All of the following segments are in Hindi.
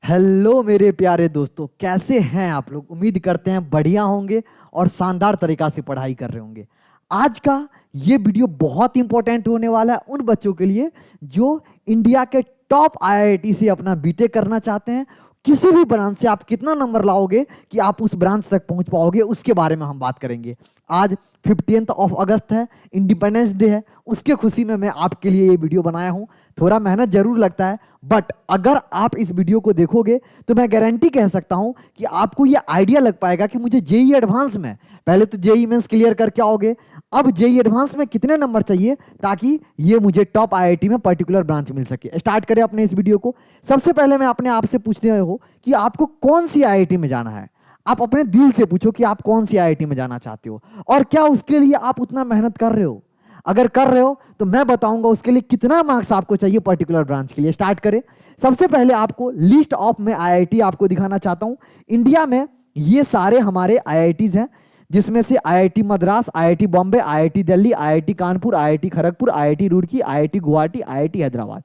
हेलो मेरे प्यारे दोस्तों, कैसे हैं आप लोग। उम्मीद करते हैं बढ़िया होंगे और शानदार तरीका से पढ़ाई कर रहे होंगे। आज का ये वीडियो बहुत इंपॉर्टेंट होने वाला है उन बच्चों के लिए जो इंडिया के टॉप आईआईटी से अपना बीटेक करना चाहते हैं। किसी भी ब्रांच से आप कितना नंबर लाओगे कि आप उस ब्रांच तक पहुंच पाओगे, उसके बारे में हम बात करेंगे। आज 15 अगस्त है, इंडिपेंडेंस डे है। उसके खुशी में मैं आपके लिए ये वीडियो बनाया हूं। थोड़ा मेहनत जरूर लगता है, बट अगर आप इस वीडियो को देखोगे तो मैं गारंटी कह सकता हूं कि आपको ये आइडिया लग पाएगा कि मुझे जेई एडवांस में, पहले तो जेई मेंस क्लियर करके आओगे, अब जेई एडवांस में कितने नंबर चाहिए ताकि ये मुझे टॉप आईआईटी में पर्टिकुलर ब्रांच मिल सके। स्टार्ट करें अपने इस वीडियो को। सबसे पहले मैं अपने आप से पूछते हो कि आपको कौन सी आईआईटी में जाना है। आप अपने दिल से पूछो कि आप कौन सी आईआईटी में जाना चाहते हो और क्या उसके लिए आप उतना मेहनत कर रहे हो। अगर कर रहे हो तो मैं बताऊंगा उसके लिए कितना मार्क्स आपको चाहिए पर्टिकुलर ब्रांच के लिए। स्टार्ट करें। सबसे पहले आपको लिस्ट ऑफ में आईआईटी आपको दिखाना चाहता हूं। इंडिया में ये सारे हमारे आईआईटीज हैं, जिसमें से IIT Madras, IIT Bombay, IIT Delhi, IIT Kanpur, IIT Kharagpur, IIT Roorkee, IIT Guwahati, IIT Hyderabad.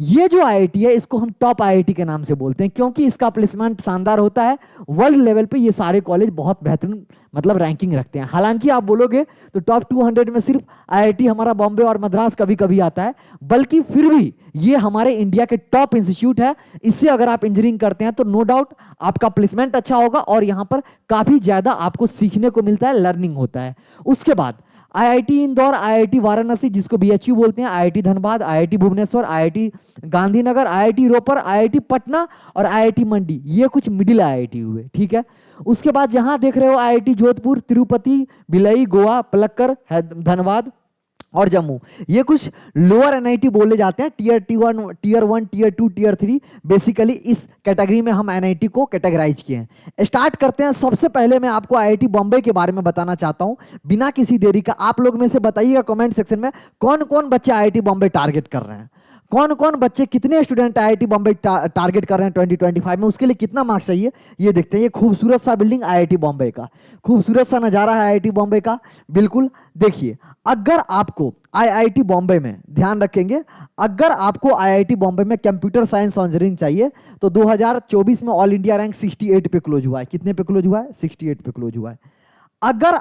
ये जो आईआईटी है इसको हम टॉप आईआईटी के नाम से बोलते हैं क्योंकि इसका प्लेसमेंट शानदार होता है। वर्ल्ड लेवल पे ये सारे कॉलेज बहुत बेहतरीन मतलब रैंकिंग रखते हैं। हालांकि आप बोलोगे तो टॉप 200 में सिर्फ आईआईटी हमारा बॉम्बे और मद्रास कभी कभी आता है, बल्कि फिर भी ये हमारे इंडिया के टॉप इंस्टीट्यूट है। इससे अगर आप इंजीनियरिंग करते हैं तो नो डाउट आपका प्लेसमेंट अच्छा होगा और यहाँ पर काफी ज्यादा आपको सीखने को मिलता है, लर्निंग होता है। उसके बाद आईआईटी इंदौर, आईआईटी वाराणसी जिसको बीएचयू बोलते हैं, IIT Dhanbad, IIT Bhubaneswar, IIT Gandhinagar, IIT Ropar, IIT Patna और आईआईटी मंडी, ये कुछ मिडिल आईआईटी हुए। ठीक है। उसके बाद जहां देख रहे हो आईआईटी जोधपुर, तिरुपति, भिलाई, गोवा, पलक्कर, धनबाद और जम्मू, ये कुछ लोअर एनआईटी बोले जाते हैं। Tier one, tier two, tier three, basically इस कैटेगरी में हम एनआईटी को कैटेगराइज किए हैं। स्टार्ट करते हैं। सबसे पहले मैं आपको आईआईटी बॉम्बे के बारे में बताना चाहता हूं बिना किसी देरी का। आप लोग में से बताइएगा कमेंट सेक्शन में कौन कौन बच्चे आईआईटी बॉम्बे टारगेट कर रहे हैं। कौन कौन बच्चे, कितने स्टूडेंट आईआईटी बॉम्बे टारगेट कर रहे हैं 2025 में, उसके लिए कितना मार्क्स चाहिए ये देखते हैं। ये खूबसूरत सा बिल्डिंग आईआईटी बॉम्बे का, खूबसूरत सा नजारा है आईआईटी बॉम्बे का। बिल्कुल देखिए, अगर आपको आईआईटी बॉम्बे में, ध्यान रखेंगे, अगर आपको आईआईटी बॉम्बे में कंप्यूटर साइंस और इंजीनियरिंग चाहिए तो 2024 में ऑल इंडिया रैंक 68 पे क्लोज हुआ है। कितने पे क्लोज हुआ है? 68 पे क्लोज हुआ है। अगर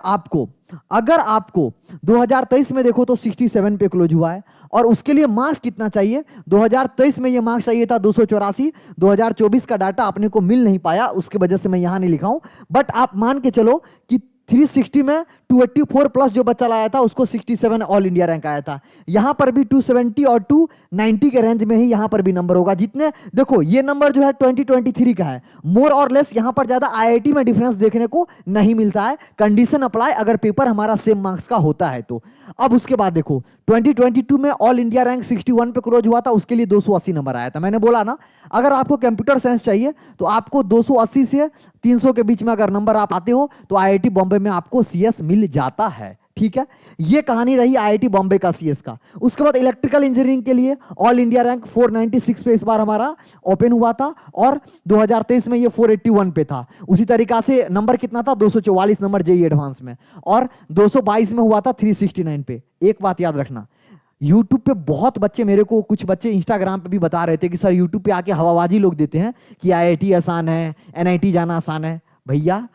आपको 2023 में देखो तो 67 पे क्लोज हुआ है। और उसके लिए मार्क्स कितना चाहिए? 2023 में ये मार्क्स चाहिए था 284। 2024 का डाटा अपने को मिल नहीं पाया, उसकी वजह से मैं यहां नहीं लिखा हूं, बट आप मान के चलो कि 360 में 284 प्लस जो बच्चा लाया था उसको 67 ऑल इंडिया रैंक आया था। यहां पर भी 270 और 290 के रेंज में ही यहां पर भी नंबर होगा। जितने देखो ये नंबर जो है 2023 का है, मोर और लेस यहां पर ज्यादा आईआईटी में डिफरेंस देखने को नहीं मिलता है। कंडीशन अप्लाई अगर पेपर हमारा सेम मार्क्स का होता है तो। अब उसके बाद देखो 2022 में ऑल इंडिया रैंक 61 पे क्लोज हुआ था, उसके लिए 280 नंबर आया था। मैंने बोला ना, अगर आपको कंप्यूटर साइंस चाहिए तो आपको 280 से 300 के बीच में अगर नंबर आप आते हो तो आईआईटी बॉम्बे में आपको सीएस मिल जाता है। ठीक है, ये कहानी रही आईआईटी बॉम्बे का सीएस का। उसके बाद इलेक्ट्रिकल इंजीनियरिंग के लिए ऑल इंडिया रैंक 496 पे इस बार हमारा ओपन हुआ था और 2023 में ये 481 पे था। उसी तरीका से नंबर कितना था? 244 नंबर जेई एडवांस में, और 222 में हुआ था 369 पे। एक बात याद रखना, यूट्यूब पे बहुत बच्चे, मेरे को कुछ बच्चे इंस्टाग्राम पे भी बता रहे थे कि सर यूट्यूब पे आके हवाबाजी लोग देते हैं कि आईआईटी आसान है, एनआईटी जाना आसान है। भैया,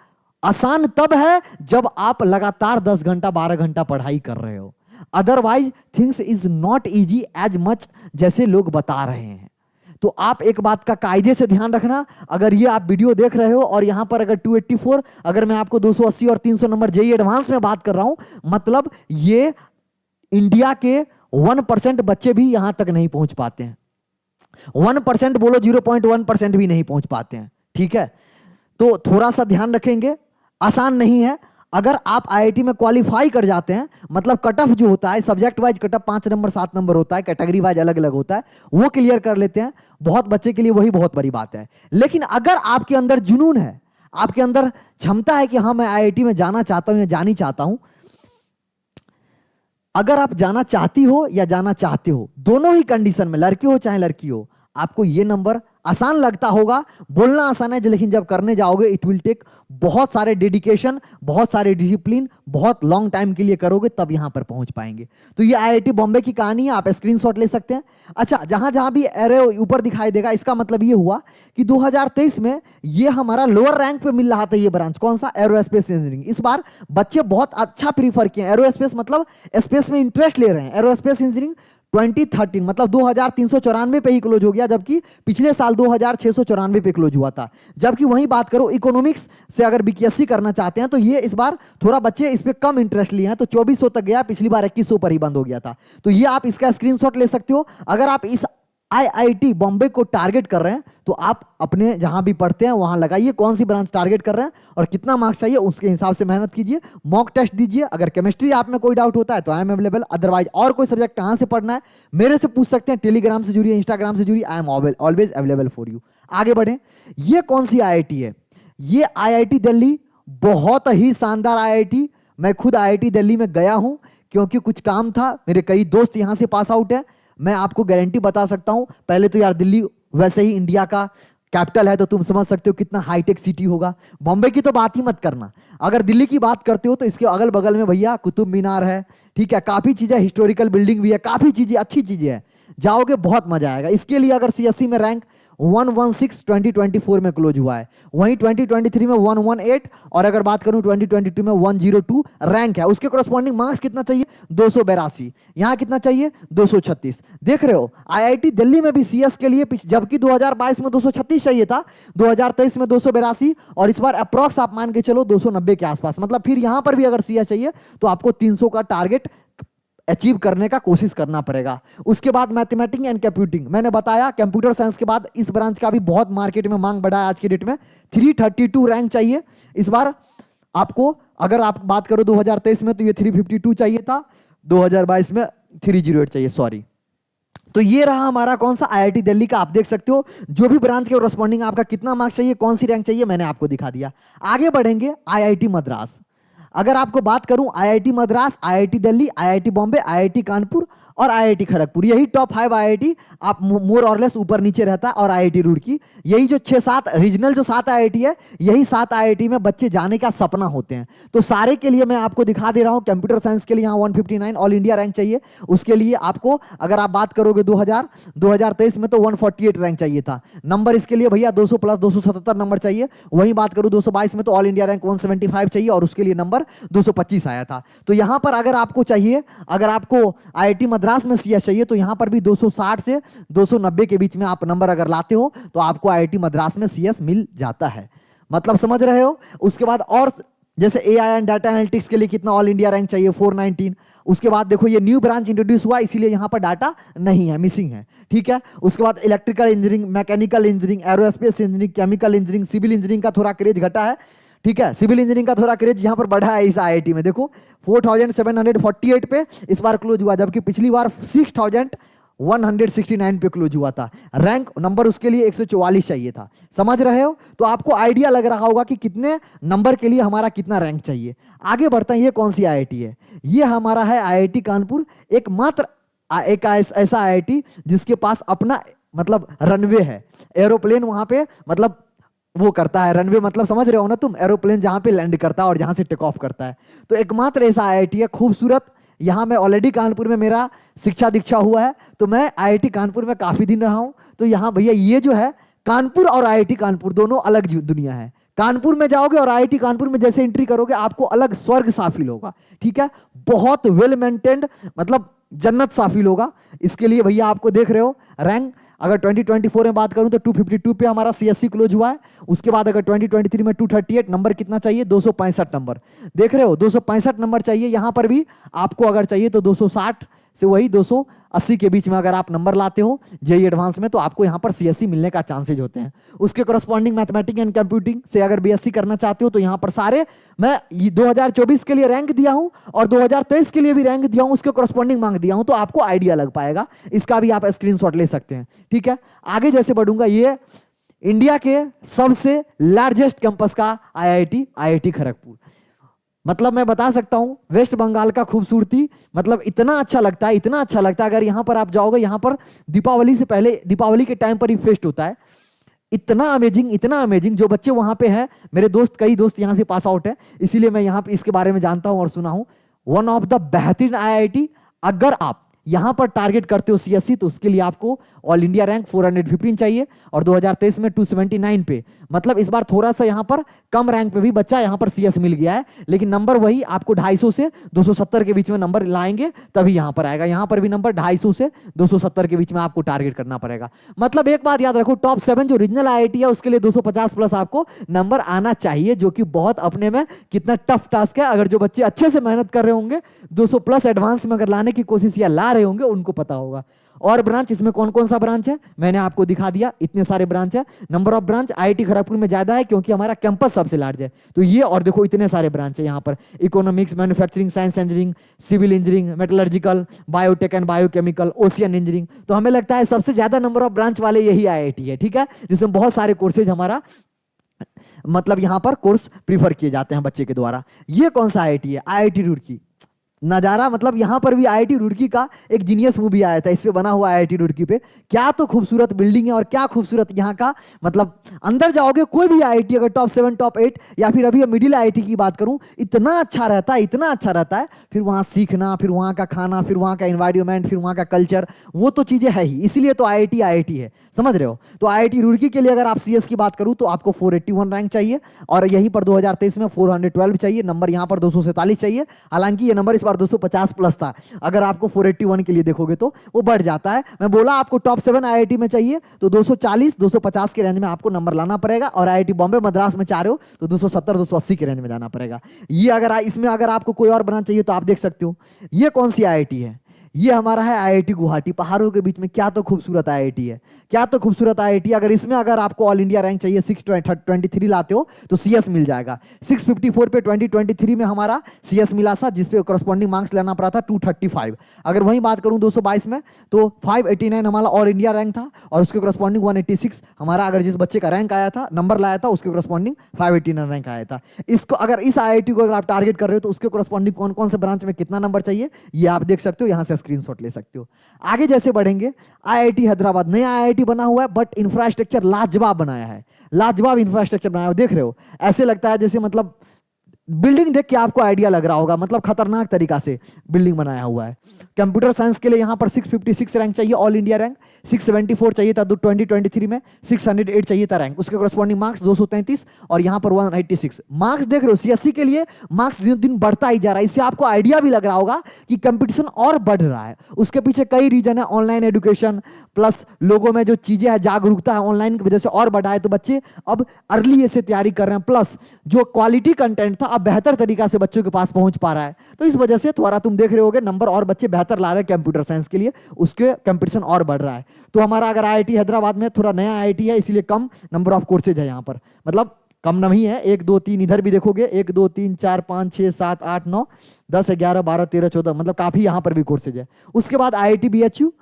आसान तब है जब आप लगातार 10 घंटा 12 घंटा पढ़ाई कर रहे हो। Otherwise things is not easy as much जैसे लोग बता रहे हैं। तो आप एक बात का कायदे से ध्यान रखना, अगर ये आप वीडियो देख रहे हो और यहां पर अगर 284, अगर मैं आपको 280 और 300 नंबर जेई एडवांस में बात कर रहा हूं, मतलब ये इंडिया के 1% बच्चे भी यहां तक नहीं पहुंच पाते हैं। 1% बोलो, 0.1% भी नहीं पहुंच पाते हैं। ठीक है, तो थोड़ा सा ध्यान रखेंगे, आसान नहीं है। अगर आप आईआईटी में क्वालिफाई कर जाते हैं, मतलब कट ऑफ जो होता है subject wise cut off 5 number 7 number होता है, कैटेगरी वाइज अलग अलग होता है, वो क्लियर कर लेते हैं, बहुत बच्चे के लिए वही बहुत बड़ी बात है। लेकिन अगर आपके अंदर जुनून है, आपके अंदर क्षमता है कि हाँ मैं आईआईटी में जाना चाहता हूं या जानी चाहता हूं, अगर आप जाना चाहती हो या जाना चाहते हो, दोनों ही कंडीशन में, लड़के हो चाहे लड़की हो, आपको ये नंबर आसान लगता होगा, बोलना आसान है, लेकिन जब करने जाओगे इट विल टेक बहुत सारे डेडिकेशन, बहुत सारे डिसिप्लिन, बहुत लॉन्ग टाइम के लिए करोगे तब यहां पर पहुंच पाएंगे। तो ये आईआईटी बॉम्बे की कहानी है, आप स्क्रीनशॉट ले सकते हैं। अच्छा, जहां जहां भी एरो ऊपर दिखाई देगा इसका मतलब ये हुआ कि 2023 में ये हमारा लोअर रैंक पे मिल रहा था ये ब्रांच, कौन सा, एरोस्पेस इंजीनियरिंग। इस बार बच्चे बहुत अच्छा प्रीफर किए, एरोस्पेस मतलब स्पेस में इंटरेस्ट ले रहे हैं। एरोस्पेस इंजीनियरिंग 2013 मतलब 2394 पे ही क्लोज हो गया, जबकि पिछले साल 2694 पे क्लोज हुआ था। जबकि वहीं बात करो इकोनॉमिक्स से अगर बीपीएससी करना चाहते हैं तो ये इस बार थोड़ा बच्चे इस पे कम इंटरेस्ट लिए हैं, तो 2400 तक गया, पिछली बार 2100 पर ही बंद हो गया था। तो ये आप इसका स्क्रीनशॉट ले सकते हो। अगर आप इस आईआईटी बॉम्बे को टारगेट कर रहे हैं तो आप अपने जहां भी पढ़ते हैं वहां लगाइए कौन सी ब्रांच टारगेट कर रहे हैं और कितना मार्क्स चाहिए, उसके हिसाब से मेहनत कीजिए, मॉक टेस्ट दीजिए। अगर केमिस्ट्री आप में कोई डाउट होता है तो आई एम अवेलेबल, अदरवाइज और कोई सब्जेक्ट कहां से पढ़ना है मेरे से पूछ सकते हैं, टेलीग्राम से जुड़िए, इंस्टाग्राम से जुड़िए, I am always available for you. आगे बढ़े, ये कौन सी आईआईटी है, ये आईआईटी दिल्ली, बहुत ही शानदार आईआईटी। मैं खुद आईआईटी दिल्ली में गया हूं क्योंकि कुछ काम था, मेरे कई दोस्त यहां से पास आउट है। मैं आपको गारंटी बता सकता हूं, पहले तो यार दिल्ली वैसे ही इंडिया का कैपिटल है तो तुम समझ सकते हो कितना हाईटेक सिटी होगा। बॉम्बे की तो बात ही मत करना। अगर दिल्ली की बात करते हो तो इसके अगल बगल में भैया कुतुब मीनार है, ठीक है, काफी चीजें, हिस्टोरिकल बिल्डिंग भी है, काफी चीजें, अच्छी चीजें हैं, जाओगे बहुत मजा आएगा। इसके लिए अगर सीएससी में रैंक 116 2024 में क्लोज हुआ है, वहीं 2023 में 118, और अगर बात करूं 2022 में 102 रैंक है। उसके कॉरस्पॉन्डिंग मार्क्स कितना चाहिए, 282, यहां कितना चाहिए, 236। देख रहे हो आईआईटी दिल्ली में भी सीएस के लिए, जबकि 2022 में 236 चाहिए था, 2023 में 282, और इस बार अप्रॉक्स आप मान के चलो 290 के आसपास। मतलब फिर यहां पर भी अगर सीएस चाहिए तो आपको 300 का टारगेट अचीव करने का कोशिश करना पड़ेगा। उसके बाद मैथमेटिक्स एंड कंप्यूटिंग, मैंने बताया कंप्यूटर साइंस के बाद इस ब्रांच का भी बहुत मार्केट में मांग बढ़ा है आज की डेट में। 332 रैंक चाहिए इस बार आपको। अगर आप बात करो 2023 में तो ये 352 चाहिए था, 2022 में 308 चाहिए, सॉरी। तो ये रहा हमारा कौन सा, आईआईटी दिल्ली का। आप देख सकते हो जो भी ब्रांच के कॉरस्पॉन्डिंग आपका कितना मार्क्स चाहिए, कौन सी रैंक चाहिए, मैंने आपको दिखा दिया। आगे बढ़ेंगे, आईआईटी मद्रास। अगर आपको बात करूं IIT Madras, IIT Delhi, IIT Bombay, IIT Kanpur और आईआईटी खड़गपुर, यही टॉप 5 आईआईटी आप मोर और लेस ऊपर नीचे रहता है। और आईआईटी रुड़की, यही जो 6-7 रीजनल जो 7 आईआईटी है, यही 7 आईआईटी में बच्चे जाने का सपना होते हैं। तो सारे के लिए मैं आपको दिखा दे रहा हूं। कंप्यूटर साइंस के लिए यहाँ 159 ऑल इंडिया रैंक चाहिए, उसके लिए आपको अगर आप बात करोगे 2023 में तो 148 रैंक चाहिए था। नंबर इसके लिए भैया 200 प्लस 277 नंबर चाहिए। वहीं बात करूं 222 में तो ऑल इंडिया रैंक 175 चाहिए और उसके लिए नंबर 225 आया था। तो यहां पर अगर आपको चाहिए, अगर आपको आईआईटी मद्रास में सीएस चाहिए तो यहां पर भी 260 से 290 के बीच में आप नंबर अगर लाते हो तो आपको आईआईटी मद्रास में सीएस मिल जाता है। मतलब समझ रहे हो। उसके बाद और जैसे एआई एंड डाटा एनालिटिक्स के लिए कितना ऑल इंडिया रैंक चाहिए, 419। उसके बाद देखो ये न्यू ब्रांच इंट्रोड्यूस हुआ इसीलिए यहां पर डाटा नहीं है, मिसिंग है, ठीक है। उसके बाद electrical engineering, mechanical engineering, aerospace engineering, chemical engineering, civil engineering का थोड़ा क्रेज घटा है, ठीक है। सिविल इंजीनियरिंग का थोड़ा क्रेज यहां पर बढ़ा है इस आईआईटी में। देखो 4748 पे इस बार क्लोज हुआ, जबकि पिछली बार 6169 पे क्लोज हुआ था। रैंक नंबर उसके लिए 144 चाहिए था। समझ रहे हो। तो आपको आइडिया लग रहा होगा कि कितने नंबर के लिए हमारा कितना रैंक चाहिए। आगे बढ़ते हैं, ये कौन सी आईआईटी है, ये हमारा है आईआईटी कानपुर। एकमात्र एक ऐसा आईआईटी जिसके पास अपना मतलब रनवे है, एरोप्लेन वहां पे मतलब वो करता है। रनवे मतलब समझ रहे हो ना तुम, एरोप्लेन जहां पे लैंड करता है और जहां से टेक ऑफ करता है। तो एकमात्र ऐसा आईआईटी है खूबसूरत। यहाँ मैं ऑलरेडी कानपुर में मेरा शिक्षा दीक्षा हुआ है, तो मैं आईआईटी कानपुर में काफी दिन रहा हूं। तो यहाँ भैया ये जो है कानपुर और आईआईटी कानपुर दोनों अलग दुनिया है। कानपुर में जाओगे और आईआईटी कानपुर में जैसे एंट्री करोगे आपको अलग स्वर्ग सा फील होगा, ठीक है। बहुत वेल मेंटेन्ड, मतलब जन्नत सा फील होगा। इसके लिए भैया आपको देख रहे हो रैंक, अगर 2024 में बात करूं तो 252 पे हमारा सीएससी क्लोज हुआ है। उसके बाद अगर 2023 में 238, नंबर कितना चाहिए, 265 नंबर। देख रहे हो 265 नंबर चाहिए। यहां पर भी आपको अगर चाहिए तो 260 से वही 280 के बीच में अगर आप नंबर लाते हो जेईई एडवांस में तो आपको यहां पर सीएससी मिलने का चांसेज होते हैं। उसके करस्पॉन्डिंग मैथमेटिक्स एंड कंप्यूटिंग से अगर बीएससी करना चाहते हो तो यहां पर सारे मैं 2024 के लिए रैंक दिया हूं और 2023 के लिए भी रैंक दिया हूं, उसके करस्पॉन्डिंग मांग दिया हूं, तो आपको आइडिया लग पाएगा। इसका भी आप स्क्रीनशॉट ले सकते हैं, ठीक है। आगे जैसे बढ़ूंगा, ये इंडिया के सबसे लार्जेस्ट कैंपस का आईआईटी खड़गपुर। मतलब मैं बता सकता हूं वेस्ट बंगाल का खूबसूरती, मतलब इतना अच्छा लगता है, इतना अच्छा लगता है। अगर यहां पर आप जाओगे, यहां पर दीपावली से पहले, दीपावली के टाइम पर ही फेस्ट होता है, इतना अमेजिंग जो बच्चे वहां पे हैं, मेरे दोस्त, कई दोस्त यहाँ से पास आउट है, इसीलिए मैं यहाँ पे इसके बारे में जानता हूँ और सुना हूँ। वन ऑफ द बेहतरीन आईआईटी। अगर आप यहां पर टारगेट करते हो सीएससी, तो उसके लिए आपको ऑल इंडिया रैंक 415 चाहिए और 2023 में 279 पे, मतलब इस बार थोड़ा सा यहां पर कम रैंक पे भी बच्चा यहां पर सीएस मिल गया है, लेकिन नंबर वही आपको 250 से 270 के बीच में नंबर लाएंगे तभी यहां पर आएगा। यहां पर भी नंबर 250 से 270 के बीच में आपको टारगेट करना पड़ेगा। मतलब एक बात याद रखो, टॉप 7 जो रीजनल आईआईटी है उसके लिए 250 प्लस आपको नंबर आना चाहिए, जो कि बहुत अपने में कितना टफ टास्क है। अगर जो बच्चे अच्छे से मेहनत कर रहे होंगे 200 प्लस एडवांस में अगर लाने की कोशिश या ला रहे होंगे, उनको पता होगा। और ब्रांच, इसमें कौन कौन सा ब्रांच है मैंने आपको दिखा दिया, इतने सारे ब्रांच है। Number of branch IIT Kharagpur में ज्यादा है क्योंकि हमारा कैंपस सबसे लार्ज है, तो ये, और देखो इतने सारे ब्रांच है यहाँ पर, economics, manufacturing, science engineering, civil engineering, metallurgical, biotech and biochemical, ocean engineering. तो हमें लगता है सबसे ज्यादा नंबर ऑफ ब्रांच वाले यही आईआईटी है, ठीक है, जिसमें बहुत सारे कोर्सेज हमारा मतलब यहाँ पर कोर्स प्रीफर किए जाते हैं बच्चे के द्वारा। ये कौन सा आईआईटी है? आईआईटी रुड़की। नजारा, मतलब यहां पर भी आईआईटी रुड़की का एक जीनियस मूवी आया था, इस पे बना हुआ आईआईटी रुड़की पे। क्या तो खूबसूरत बिल्डिंग है और क्या खूबसूरत यहाँ का, मतलब अंदर जाओगे कोई भी आईआईटी अगर टॉप 7 टॉप 8 या फिर अभी मिडिल आईआईटी की बात करूं, इतना अच्छा रहता है, इतना अच्छा रहता है। फिर वहां सीखना, फिर वहां का खाना, फिर वहां का एनवायरमेंट, फिर वहां का कल्चर, वो तो चीजें है ही, इसीलिए तो आईआईटी आईआईटी है, समझ रहे हो। तो आईआईटी रुड़की के लिए अगर आप सीएस की बात करूं तो आपको 481 रैंक चाहिए और यहीं पर 2023 में 412 चाहिए, नंबर यहाँ पर 247 चाहिए। हालांकि ये नंबर इस बार 250 प्लस था, अगर आपको 481 के लिए देखोगे तो वो बढ़ जाता है। मैं बोला आपको टॉप 7 आईआईटी में चाहिए तो 240 250 के रेंज में आपको नंबर लाना पड़ेगा, और आईआईटी बॉम्बे मद्रास में चाह रहे हो तो 270 280 के रेंज में जाना पड़ेगा। ये अगर इसमें अगर आपको कोई और ब्रांच चाहिए तो आप देख सकते हो। ये कौन सी आईआईटी है? ये हमारा है आईआईटी गुवाहाटी, पहाड़ों के बीच में। क्या तो खूबसूरत आईआईटी है, क्या तो खूबसूरत आईआईटी। अगर इसमें अगर आपको ऑल इंडिया रैंक चाहिए 623 लाते हो तो सीएस मिल जाएगा। 654 पे 2023 में हमारा सीएस मिला था, जिसपे करस्पॉन्डिंग मार्क्स लेना पड़ा था 235। अगर वही बात करूं 222 में तो 589 हमारा ऑल इंडिया रैंक था और उसके करस्पॉन्डिंग 186 हमारा, अगर जिस बच्चे का रैंक आया था, नंबर लाया था, उसके करस्पॉन्डिंग 589 रैंक आया था। इसको अगर इस आईआईटी को अगर आप टारगेट कर रहे हो तो उसके करस्पॉन्डिंग कौन कौन से ब्रांच में कितना नंबर चाहिए ये आप देख सकते हो, यहां से स्क्रीनशॉट ले सकते हो। आगे जैसे बढ़ेंगे, आईआईटी हैदराबाद नया आईआईटी बना हुआ है, बट इंफ्रास्ट्रक्चर लाजवाब बनाया है, लाजवाब इंफ्रास्ट्रक्चर बनाया है। देख रहे हो, ऐसे लगता है जैसे, मतलब बिल्डिंग देख के आपको आइडिया लग रहा होगा, मतलब खतरनाक तरीका से बिल्डिंग बनाया हुआ है। कंप्यूटर साइंस के लिए यहां पर 656 रैंक चाहिए, ऑल इंडिया रैंक 674 चाहिए था 2023 में, 608 चाहिए था रैंक, उसके करस्पॉन्डिंग मार्क्स 233 और यहां पर 186 मार्क्स। देख रहे हो, सीएससी के लिए मार्क्स दिन दिन बढ़ता ही जा रहा है। इससे आपको आइडिया भी लग रहा होगा कि कंपटीशन और बढ़ रहा है। उसके पीछे कई रीजन है, ऑनलाइन एजुकेशन प्लस लोगों में जो चीजें है, जागरूकता है ऑनलाइन की वजह से और बढ़ा है, तो बच्चे अब अर्ली से तैयारी कर रहे हैं, प्लस जो क्वालिटी कंटेंट था अब बेहतर तरीका से बच्चों के पास पहुंच पा रहा है। तो इस वजह से थोड़ा तुम देख रहे होगे नंबर और बच्चे बेहतर ला रहे हैं कंप्यूटर साइंस के लिए, उसके कंपटीशन और बढ़ रहा है। तो हमारा अगर आईआईटी हैदराबाद में थोड़ा नया आईआईटी है, इसलिए कम नंबर ऑफ कोर्सेज है यहाँ पर, मतलब कम नहीं है। 1 2 3 इधर भी देखोगे, 1 2 3 4 5 6 7 8 9 10 11 12 13 14, मतलब काफी यहाँ पर भी कोर्सेज है। उसके बाद आईआईटी बीएचयू,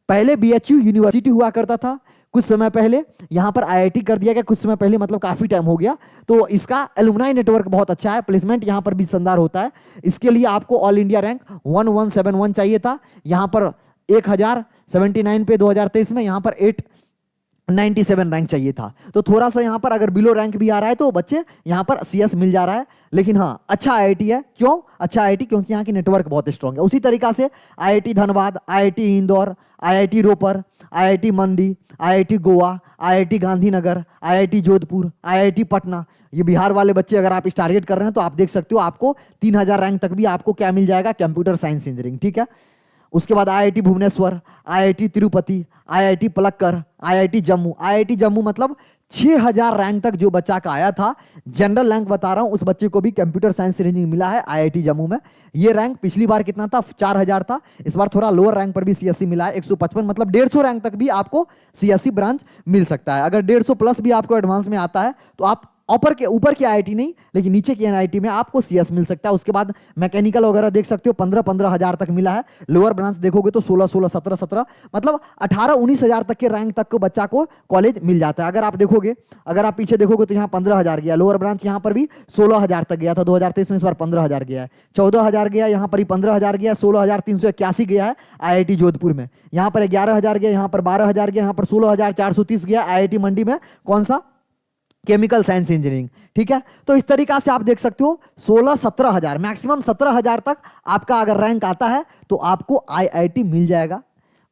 पहले बीएचयू यूनिवर्सिटी हुआ करता था, कुछ समय पहले यहाँ पर आईआईटी कर दिया गया, कुछ समय पहले, मतलब काफी टाइम हो गया। तो इसका एलुमनाई नेटवर्क बहुत अच्छा है, प्लेसमेंट यहाँ पर भी शानदार होता है। इसके लिए आपको ऑल इंडिया रैंक 1171 चाहिए था, यहाँ पर 1079 पे 2023 में, यहाँ पर 897 रैंक चाहिए था। तो थोड़ा सा यहाँ पर अगर बिलो रैंक भी आ रहा है तो बच्चे यहाँ पर सीएस मिल जा रहा है, लेकिन हाँ अच्छा आईआईटी है। क्यों अच्छा आईआईटी? क्योंकि यहाँ की नेटवर्क बहुत स्ट्रांग है। उसी तरीका से IIT Dhanbad, IIT Indore, IIT Ropar, IIT Mandi, IIT Goa, IIT Gandhinagar, IIT Jodhpur, IIT Patna, ये बिहार वाले बच्चे अगर आप इस टारगेट कर रहे हैं तो आप देख सकते हो आपको 3000 रैंक तक भी आपको क्या मिल जाएगा, कंप्यूटर साइंस इंजीनियरिंग, ठीक है। उसके बाद IIT Bhubaneswar, IIT Tirupati, IIT Palakkad, IIT Jammu. IIT Jammu मतलब 6000 रैंक तक जो बच्चा का आया था, जनरल रैंक बता रहा हूं, उस बच्चे को भी कंप्यूटर साइंस इंजीनियरिंग मिला है आईआईटी जम्मू में। ये रैंक पिछली बार कितना था? 4000 था। इस बार थोड़ा लोअर रैंक पर भी सीएससी मिला है, 155, मतलब 150 रैंक तक भी आपको सीएससी ब्रांच मिल सकता है। अगर 150 प्लस भी आपको एडवांस में आता है तो आप ऊपर की आईआईटी नहीं, लेकिन नीचे की आईआईटी में आपको सीएस मिल सकता है। उसके बाद मैकेनिकल वगैरह देख सकते हो 15-15 हजार तक मिला है। लोअर ब्रांच देखोगे तो 16-16, 17-17, मतलब 18-19 हजार तक के रैंक तक को बच्चा को कॉलेज मिल जाता है। अगर आप देखोगे, अगर आप पीछे देखोगे तो यहाँ 15,000 गया, लोअर ब्रांच यहाँ पर भी 16,000 तक गया था 2023 में, इस बार 15,000 गया है, 14,000 गया, यहाँ पर ही 15,000 गया, 16,381 गया है आईआईटी जोधपुर में, यहाँ पर 11,000 गया, यहाँ पर 12,000 गया, यहाँ पर 16,430 गया आईआईटी मंडी में, कौन सा, केमिकल साइंस इंजीनियरिंग। ठीक है, तो इस तरीका से आप देख सकते हो 16-17 हजार, मैक्सिमम 17 हजार तक आपका अगर रैंक आता है तो आपको आईआईटी मिल जाएगा।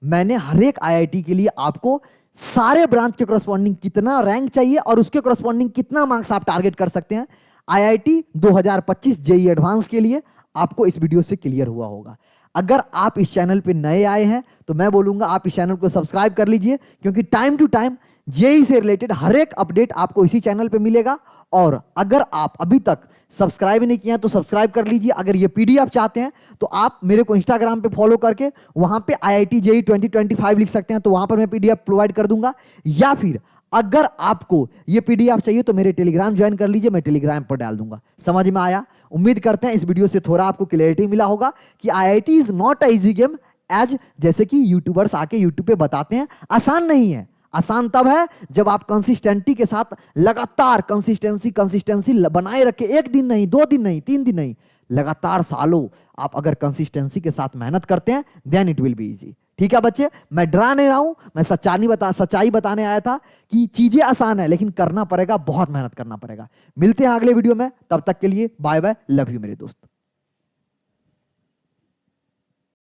मैंने हर एक आईआईटी के लिए आपको सारे ब्रांच के करस्पॉन्डिंग कितना रैंक चाहिए और उसके करस्पॉन्डिंग कितना मार्क्स आप टारगेट कर सकते हैं, आईआईटी 2025 जेईई एडवांस के लिए आपको इस वीडियो से क्लियर हुआ होगा। अगर आप इस चैनल पे नए आए हैं तो मैं बोलूंगा आप इस चैनल को सब्सक्राइब कर लीजिए, क्योंकि टाइम टू टाइम जेईई से रिलेटेड हर एक अपडेट आपको इसी चैनल पे मिलेगा। और अगर आप अभी तक सब्सक्राइब नहीं किया तो सब्सक्राइब कर लीजिए। अगर ये पीडीएफ चाहते हैं तो आप मेरे को इंस्टाग्राम पे फॉलो करके वहां पे IIT JEE 2025 लिख सकते हैं, तो वहां पर मैं पीडीएफ प्रोवाइड कर दूंगा। या फिर अगर आपको ये पीडीएफ चाहिए तो मेरे टेलीग्राम ज्वाइन कर लीजिए, मैं टेलीग्राम पर डाल दूंगा। समझ में आया? उम्मीद करते हैं इस वीडियो से थोड़ा आपको क्लैरिटी मिला होगा कि IIT is not a easy game as जैसे कि यूट्यूबर्स आके यूट्यूब पे बताते हैं। आसान नहीं है। आसान तब है जब आप कंसिस्टेंटी के साथ लगातार कंसिस्टेंसी बनाए रखे, एक दिन नहीं, 2 दिन नहीं, 3 दिन नहीं, लगातार सालों आप अगर कंसिस्टेंसी के साथ मेहनत करते हैं then it will be easy. ठीक है बच्चे, मैं डरा नहीं रहा हूं, मैं सच्चाई बताने आया था कि चीजें आसान है लेकिन करना पड़ेगा, बहुत मेहनत करना पड़ेगा। मिलते हैं अगले वीडियो में, तब तक के लिए बाय बाय, लव यू मेरे दोस्त।